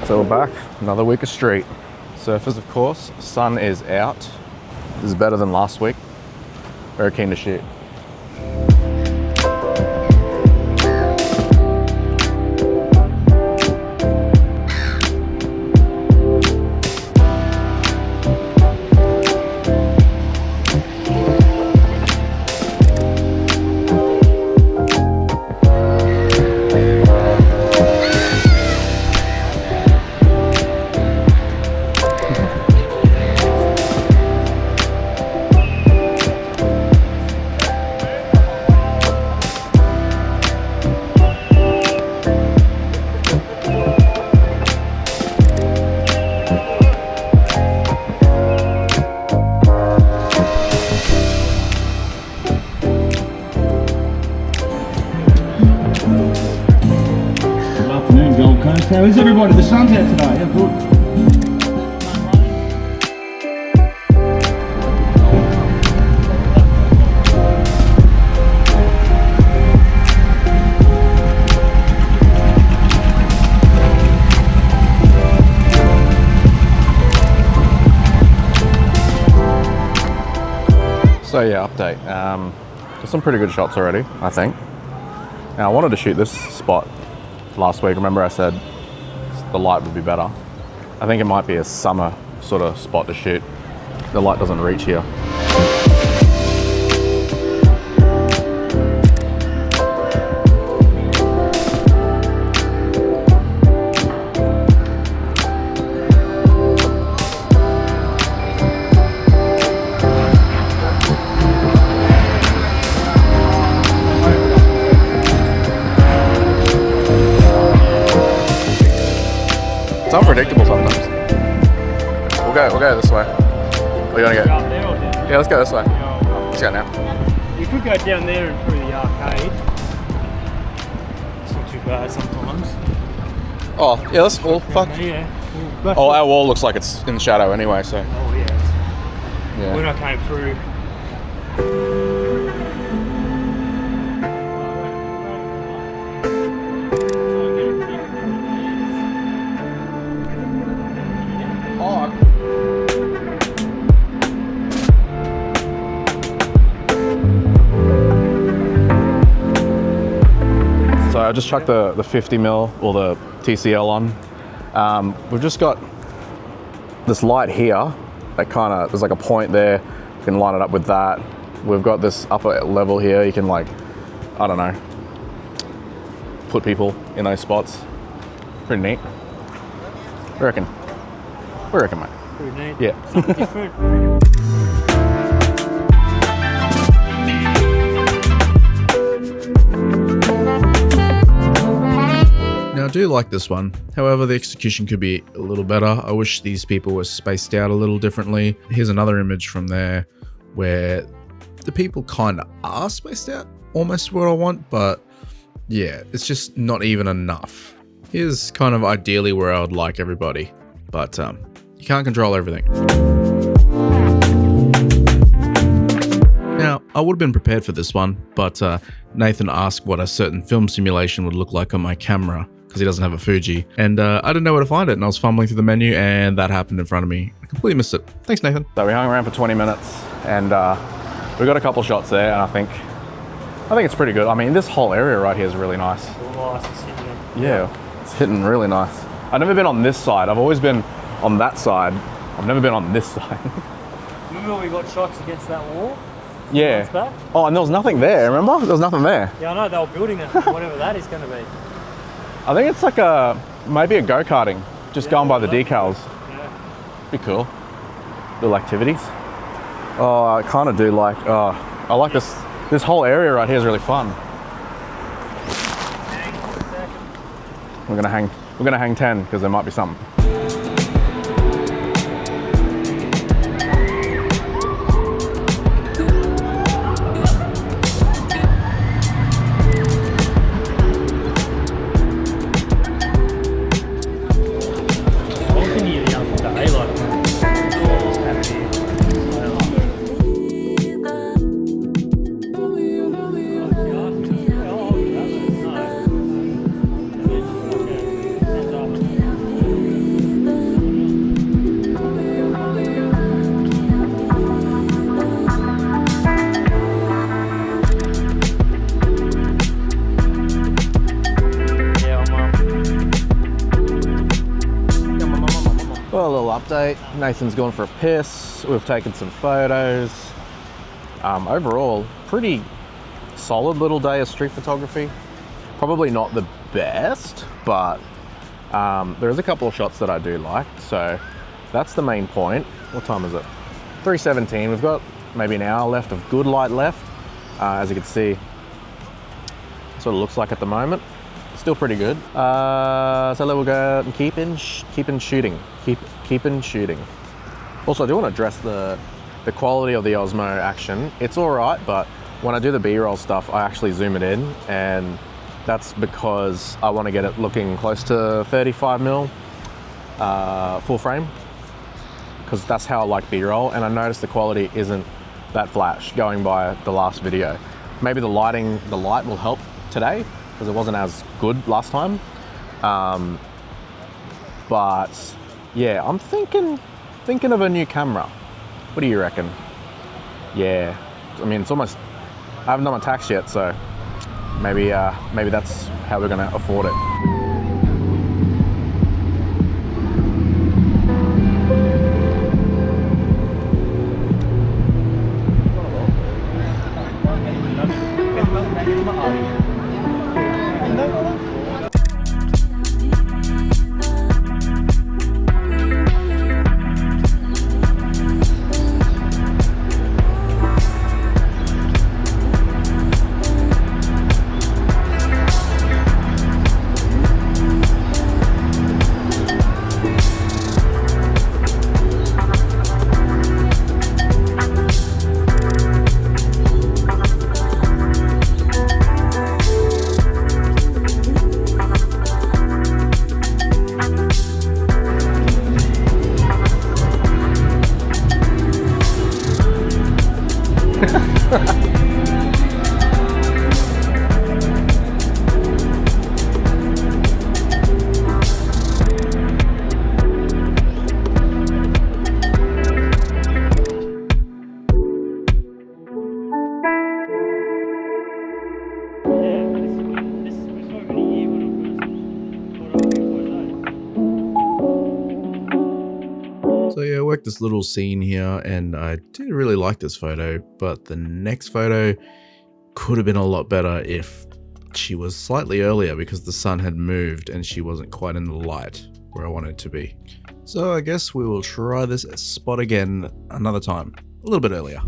So we're back, another week of street. Surfers, of course. Sun is out. This is better than last week. Very keen to shoot. How is everybody? The sun's out today. Yeah, good. So yeah, update. Got some pretty good shots already, I think. Now I wanted to shoot this spot last week. Remember I said the light would be better. I think it might be a summer sort of spot to shoot. The light doesn't reach here. It's unpredictable sometimes. We'll go this way. Where you wanna go? Yeah, let's go this way. Let's go now. You could go down there and through the arcade. It's not too bad sometimes. Oh, yeah, let's fuck. Yeah. Oh, our wall looks like it's in shadow anyway, so. Oh yeah. When I came through. So I just chucked the 50mm or the TCL on. We've just got this light here that kind of, there's like a point there. You can line it up with that. We've got this upper level here. You can like, I don't know, put people in those spots. Pretty neat. We reckon, mate. Pretty neat. Yeah. Something different. Now I do like this one, however the execution could be a little better. I wish these people were spaced out a little differently. Here's another image from there where the people kind of are spaced out, almost what I want, but yeah, it's just not even enough. Here's kind of ideally where I would like everybody, but you can't control everything. Now, I would have been prepared for this one, but Nathan asked what a certain film simulation would look like on my camera, because he doesn't have a Fuji, and I didn't know where to find it, and I was fumbling through the menu, and that happened in front of me. I completely missed it. Thanks, Nathan. So we hung around for 20 minutes, and we got a couple shots there, and I think it's pretty good. I mean, this whole area right here is really nice. Yeah, it's hitting really nice. I've never been on this side. I've always been on that side. I've never been on this side. Remember when we got shots against that wall? Yeah. Back? Oh, and there was nothing there, remember? There was nothing there. Yeah, I know, they were building it, whatever that is going to be. I think it's like maybe a go-karting, just going by the decals. Yeah. Be cool. Little activities. Oh, I kind of do like, I like this whole area right here is really fun. We're gonna hang 10 because there might be something. update. Nathan's gone for a piss. We've taken some photos. Overall, pretty solid little day of street photography. Probably not the best, but there's a couple of shots that I do like. So that's the main point. What time is it? 3:17. We've got maybe an hour left of good light left. As you can see, that's what it looks like at the moment. Still pretty good. So then we'll go out and keep in shooting. Also, I do want to address the quality of the Osmo action. It's all right, but when I do the B-roll stuff, I actually zoom it in, and that's because I want to get it looking close to 35mm full frame, because that's how I like B-roll. And I noticed the quality isn't that flash going by the last video. Maybe the light will help today, because it wasn't as good last time. But yeah, I'm thinking of a new camera. What do you reckon? Yeah, I mean, it's almost, I haven't done my tax yet, so maybe that's how we're gonna afford it. So yeah, I worked this little scene here, and I did really like this photo, but the next photo could have been a lot better if she was slightly earlier, because the sun had moved and she wasn't quite in the light where I wanted to be. So I guess we will try this spot again another time, a little bit earlier.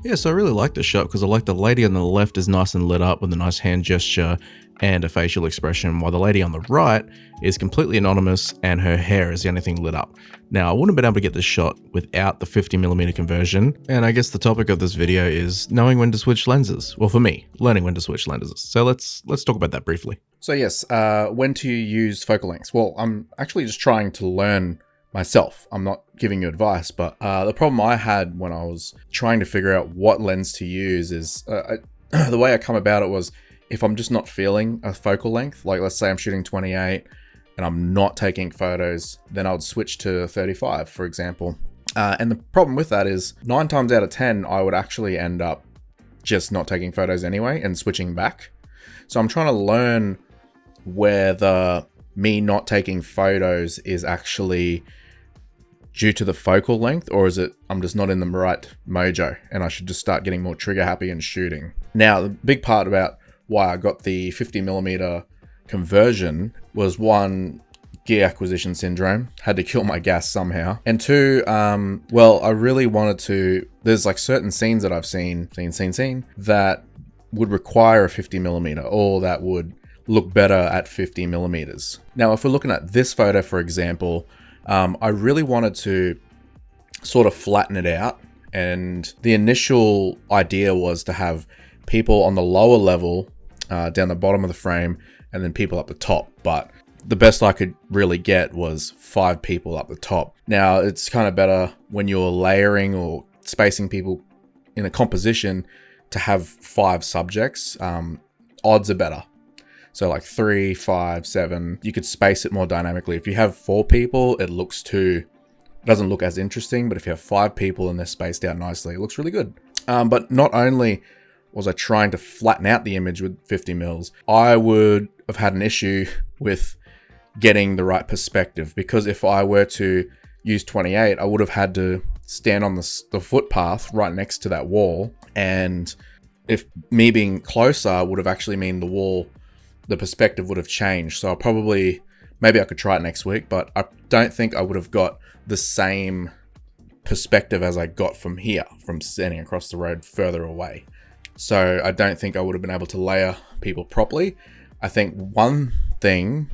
Yeah, so I really like this shot because I like the lady on the left is nice and lit up with a nice hand gesture and a facial expression, while the lady on the right is completely anonymous and her hair is the only thing lit up. Now, I wouldn't have been able to get this shot without the 50mm conversion, and I guess the topic of this video is knowing when to switch lenses. Well, for me, learning when to switch lenses. So let's talk about that briefly. So yes, when to use focal lengths. Well, I'm actually just trying to learn myself. I'm not giving you advice, but the problem I had when I was trying to figure out what lens to use is the way I come about it was, if I'm just not feeling a focal length, like let's say I'm shooting 28 and I'm not taking photos, then I would switch to 35, for example. And the problem with that is 9 times out of 10, I would actually end up just not taking photos anyway and switching back. So I'm trying to learn whether me not taking photos is actually due to the focal length, or is it I'm just not in the right mojo and I should just start getting more trigger happy and shooting. Now, the big part about why I got the 50mm conversion was, one, gear acquisition syndrome, had to kill my gas somehow, and two, well, I really wanted to, there's like certain scenes that I've seen that would require a 50mm, or that would look better at 50mm. Now, if we're looking at this photo, for example, I really wanted to sort of flatten it out, and the initial idea was to have people on the lower level down the bottom of the frame and then people up the top, but the best I could really get was 5 people up the top. Now, it's kind of better when you're layering or spacing people in a composition to have 5 subjects. Odds are better. So like 3, 5, 7, you could space it more dynamically. If you have 4 people, it doesn't look as interesting, but if you have 5 people and they're spaced out nicely, it looks really good. But not only was I trying to flatten out the image with 50 mils, I would have had an issue with getting the right perspective, because if I were to use 28, I would have had to stand on the footpath right next to that wall, and if me being closer would have actually mean the perspective would have changed. So maybe I could try it next week, but I don't think I would have got the same perspective as I got from here, from standing across the road further away. So I don't think I would have been able to layer people properly. I think one thing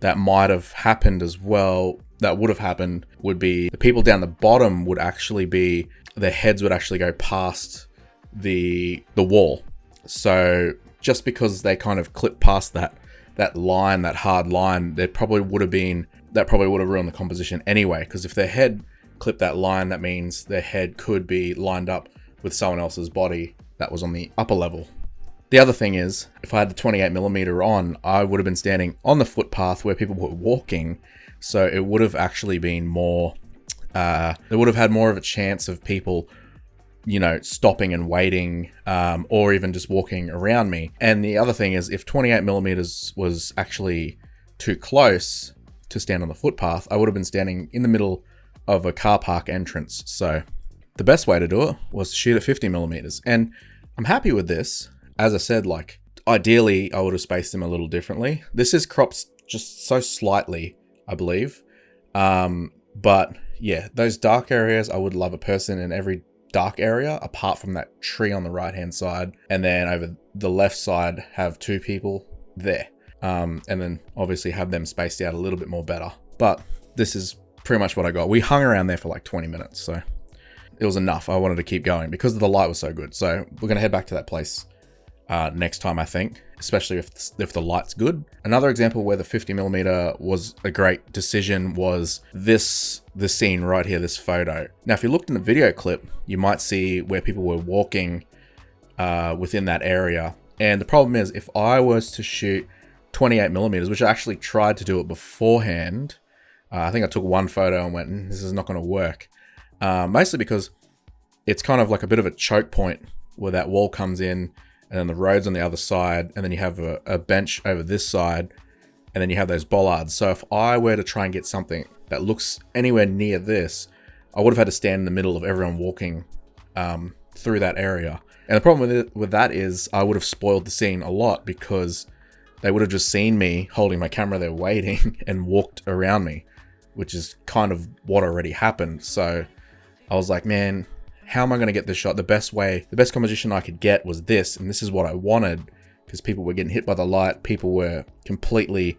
that might have happened as well, that would have happened, would be the people down the bottom would actually be, their heads would actually go past the wall. So just because they kind of clipped past that line, that hard line, that probably would have ruined the composition anyway, because if their head clipped that line, that means their head could be lined up with someone else's body that was on the upper level. The other thing is, if I had the 28mm on, I would have been standing on the footpath where people were walking, so it would have actually been more, they would have had more of a chance of people, stopping and waiting, or even just walking around me. And the other thing is, if 28mm was actually too close to stand on the footpath, I would have been standing in the middle of a car park entrance. So the best way to do it was to shoot at 50mm. And I'm happy with this. As I said, like, ideally I would have spaced them a little differently. This is cropped just so slightly, I believe. But yeah, those dark areas, I would love a person in every dark area apart from that tree on the right hand side, and then over the left side have 2 people there, and then obviously have them spaced out a little bit more better. But this is pretty much what I got. We hung around there for like 20 minutes, so it was enough. I wanted to keep going because the light was so good. So we're gonna head back to that place next time, I think, especially if the light's good. Another example where the 50mm was a great decision was the scene right here, this photo. Now, if you looked in the video clip, you might see where people were walking within that area. And the problem is, if I was to shoot 28mm, which I actually tried to do it beforehand, I think I took one photo and went, this is not going to work. Mostly because it's kind of like a bit of a choke point where that wall comes in, and then the road's on the other side, and then you have a bench over this side, and then you have those bollards. So if I were to try and get something that looks anywhere near this, I would have had to stand in the middle of everyone walking through that area. And the problem with that is I would have spoiled the scene a lot, because they would have just seen me holding my camera there waiting and walked around me, which is kind of what already happened. So I was like, man, how am I going to get this shot? The best composition I could get was this, and this is what I wanted, because people were getting hit by the light. People were completely,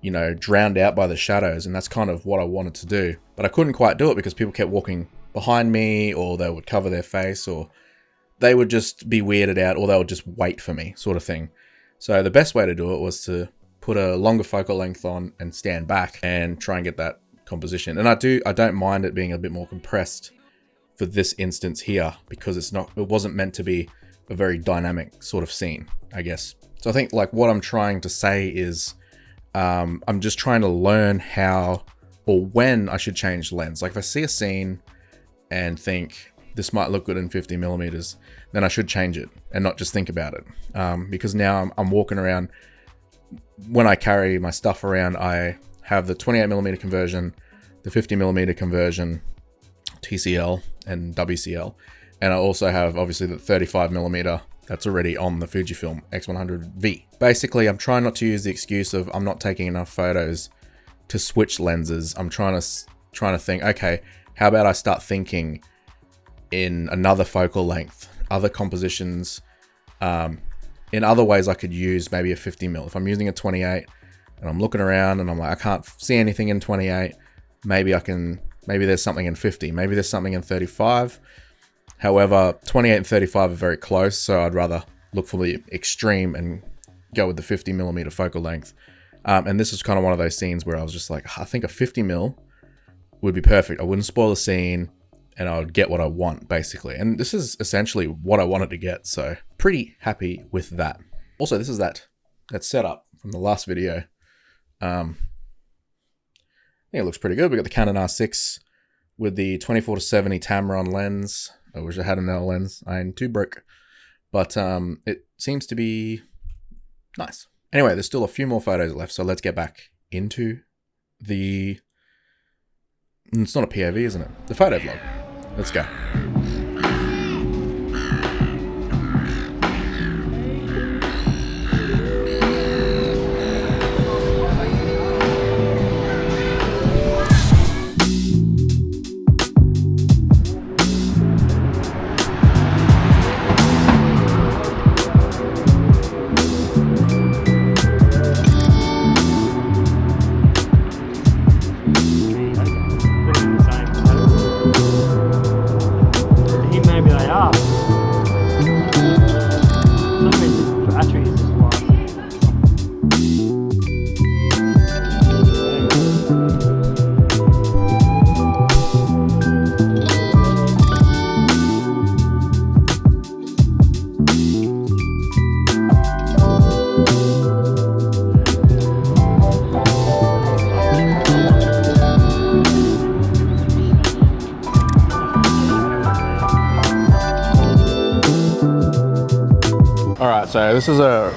drowned out by the shadows, and that's kind of what I wanted to do. But I couldn't quite do it because people kept walking behind me, or they would cover their face, or they would just be weirded out, or they would just wait for me, sort of thing. So the best way to do it was to put a longer focal length on and stand back and try and get that composition. And I don't mind it being a bit more compressed for this instance here, because it wasn't meant to be a very dynamic sort of scene, I guess. So I think like what I'm trying to say is I'm just trying to learn how or when I should change lens. Like if I see a scene and think this might look good in 50mm, then I should change it and not just think about it. Because now I'm walking around, when I carry my stuff around, I have the 28mm conversion, the 50mm conversion, TCL and WCL, and I also have obviously the 35mm that's already on the Fujifilm X100V. Basically, I'm trying not to use the excuse of I'm not taking enough photos to switch lenses. I'm trying to think, okay, how about I start thinking in another focal length, other compositions, in other ways I could use maybe a 50mm. If I'm using a 28 and I'm looking around and I'm like, I can't see anything in 28, maybe there's something in 50, maybe there's something in 35. However, 28 and 35 are very close, so I'd rather look for the extreme and go with the 50mm focal length. And this is kind of one of those scenes where I was just like, I think a 50mm would be perfect. I wouldn't spoil the scene and I would get what I want, basically. And this is essentially what I wanted to get, so pretty happy with that. Also, this is that setup from the last video. I think it looks pretty good. We got the Canon R6 with the 24-70 Tamron lens. I wish I had an L lens. I ain't too broke. But it seems to be nice. Anyway, there's still a few more photos left, so let's get back into the... It's not a POV, isn't it? The photo vlog. Let's go. Alright, so this is a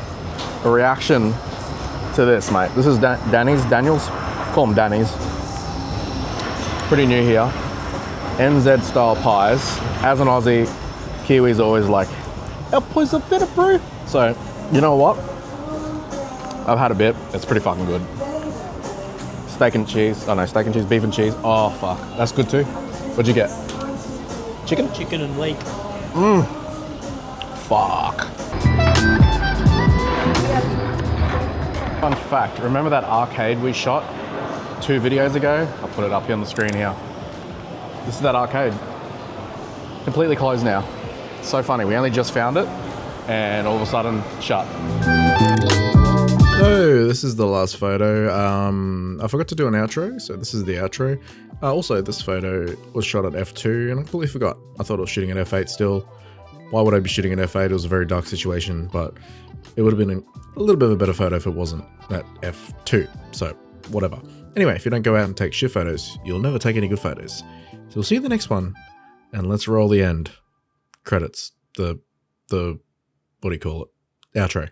reaction to this, mate. This is Daniel's. Call them Danny's. Pretty new here. NZ style pies. As an Aussie, Kiwis always like, our pies are better, bro. So, you know what? I've had a bit. It's pretty fucking good. Steak and cheese. Oh no, steak and cheese, beef and cheese. Oh fuck, that's good too. What'd you get? Chicken? Chicken and leek. Fuck. Fun fact, remember that arcade we shot 2 videos ago? I'll put it up here on the screen here. This is that arcade. Completely closed now. It's so funny, we only just found it and all of a sudden shut. So this is the last photo. I forgot to do an outro, so this is the outro. Also, this photo was shot at f2 and I completely forgot. I thought I was shooting at f8 still. Why would I be shooting at f8? It was a very dark situation, but it would have been a little bit of a better photo if it wasn't at f2, so whatever. Anyway, if you don't go out and take shit photos, you'll never take any good photos. So we'll see you in the next one, and let's roll the end credits, the what do you call it? Outro.